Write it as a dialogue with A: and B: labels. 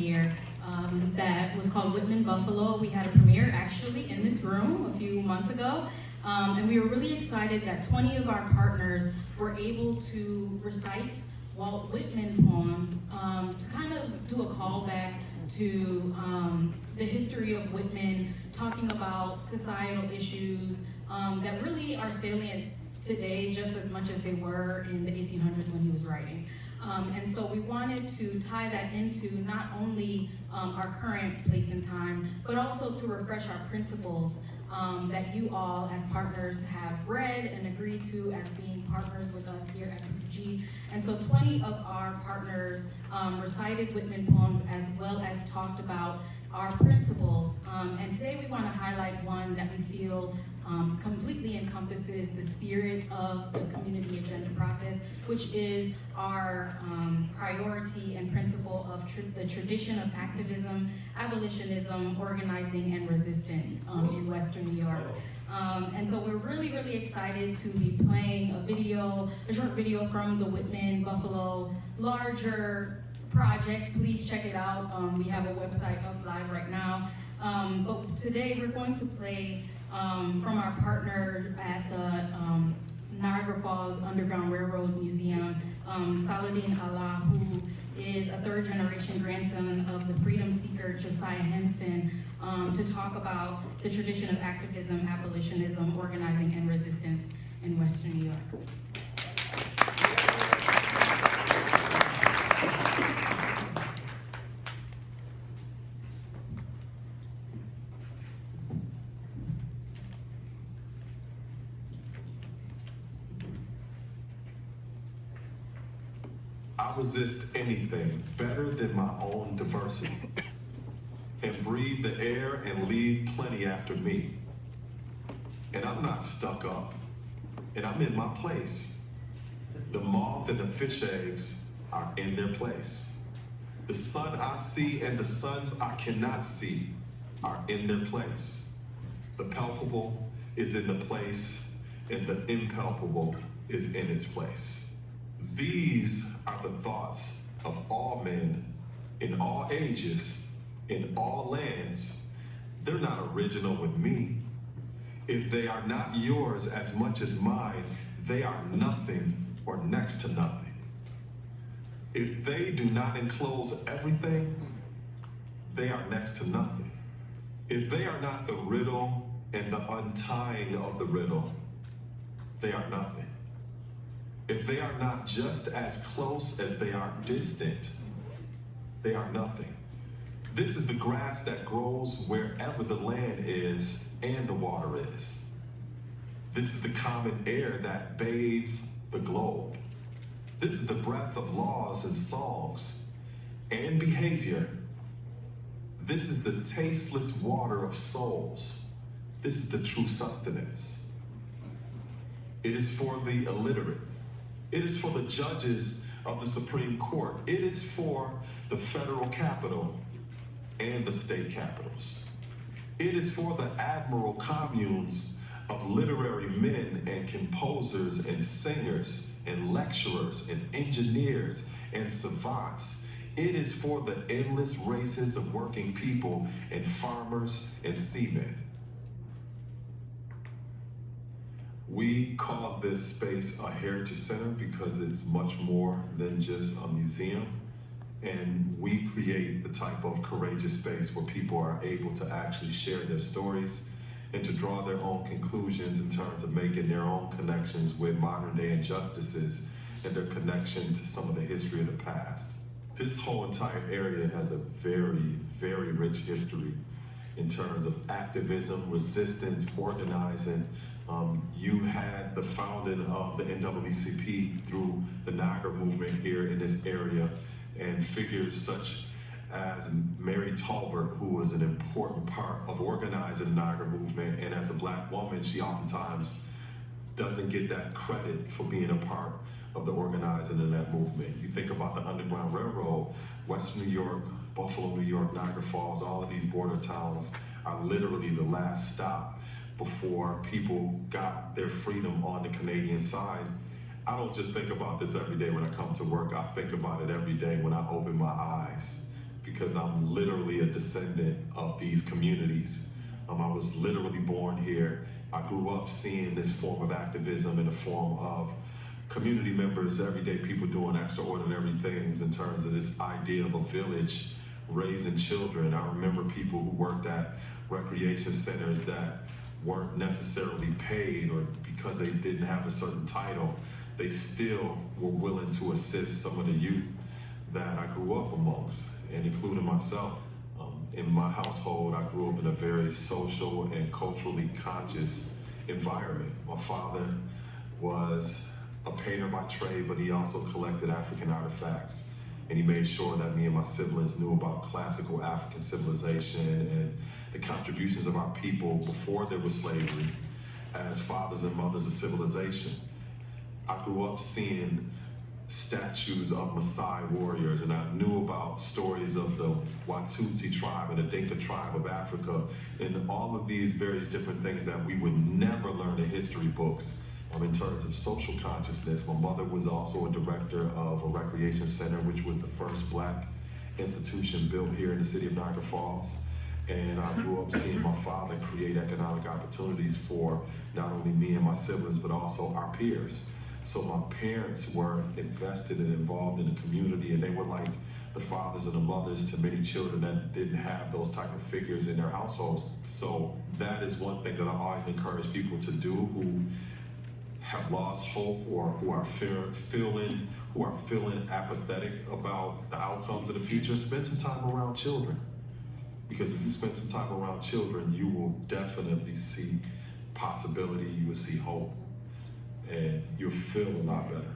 A: year that was called Whitman Buffalo. We had a premiere actually in this room a few months ago. And we were really excited that 20 of our partners were able to recite Walt Whitman poems to kind of do a callback to the history of Whitman, talking about societal issues that really are salient today just as much as they were in the 1800s when he was writing. And so we wanted to tie that into not only our current place and time, but also to refresh our principles that you all as partners have read and agreed to as being partners with us here at PPG. And so 20 of our partners recited Whitman poems as well as talked about our principles. And today we want to highlight one that we feel completely encompasses the spirit of the community agenda process, which is our priority and principle of the tradition of activism, abolitionism, organizing, and resistance in Western New York. And so we're really, really excited to be playing a short video from the Whitman Buffalo larger project. Please check it out. We have a website up live right now. But today we're going to play from our partner at the Niagara Falls Underground Railroad Museum, SaladinAllah, who is a third-generation grandson of the freedom seeker Josiah Henson, to talk about the tradition of activism, abolitionism, organizing, and resistance in Western New York.
B: I resist anything better than my own diversity, and breathe the air and leave plenty after me. And I'm not stuck up, and I'm in my place. The moth and the fish eggs are in their place. The sun I see and the suns I cannot see are in their place. The palpable is in the place, and the impalpable is in its place. These are the thoughts of all men, in all ages, in all lands. They're not original with me. If they are not yours as much as mine, they are nothing or next to nothing. If they do not enclose everything, they are next to nothing. If they are not the riddle and the untying of the riddle, they are nothing. If they are not just as close as they are distant, they are nothing. This is the grass that grows wherever the land is and the water is. This is the common air that bathes the globe. This is the breath of laws and songs and behavior. This is the tasteless water of souls. This is the true sustenance. It is for the illiterate. It is for the judges of the Supreme Court. It is for the federal capital and the state capitals. It is for the admiral communes of literary men and composers and singers and lecturers and engineers and savants. It is for the endless races of working people and farmers and seamen. We call this space a heritage center because it's much more than just a museum. And we create the type of courageous space where people are able to actually share their stories and to draw their own conclusions in terms of making their own connections with modern day injustices and their connection to some of the history of the past. This whole entire area has a very, very rich history in terms of activism, resistance, organizing. You had the founding of the NAACP through the Niagara movement here in this area, and figures such as Mary Talbert, who was an important part of organizing the Niagara movement, and as a Black woman, she oftentimes doesn't get that credit for being a part of the organizing of that movement. You think about the Underground Railroad, Western New York, Buffalo, New York, Niagara Falls, all of these border towns are literally the last stop before people got their freedom on the Canadian side. I don't just think about this every day when I come to work. I think about it every day when I open my eyes. because I'm literally a descendant of these communities. I was literally born here. I grew up seeing this form of activism in the form of community members, everyday people doing extraordinary things in terms of this idea of a village raising children. I remember people who worked at recreation centers that weren't necessarily paid, or because they didn't have a certain title, they still were willing to assist some of the youth that I grew up amongst, and including myself. In my household, I grew up in a very social and culturally conscious environment. My father was a painter by trade, but he also collected African artifacts. And he made sure that me and my siblings knew about classical African civilization and the contributions of our people before there was slavery as fathers and mothers of civilization. I grew up seeing statues of Maasai warriors, and I knew about stories of the Watusi tribe and the Dinka tribe of Africa, and all of these various different things that we would never learn in history books. In terms of social consciousness, my mother was also a director of a recreation center, which was the first Black institution built here in the city of Niagara Falls. And I grew up seeing my father create economic opportunities for not only me and my siblings, but also our peers. So my parents were invested and involved in the community, and they were like the fathers and the mothers to many children that didn't have those type of figures in their households. So that is one thing that I always encourage people to do who have lost hope or who are feeling apathetic about the outcomes of the future. Spend some time around children, because if you spend some time around children, you will definitely see possibility, you will see hope, and you'll feel a lot better.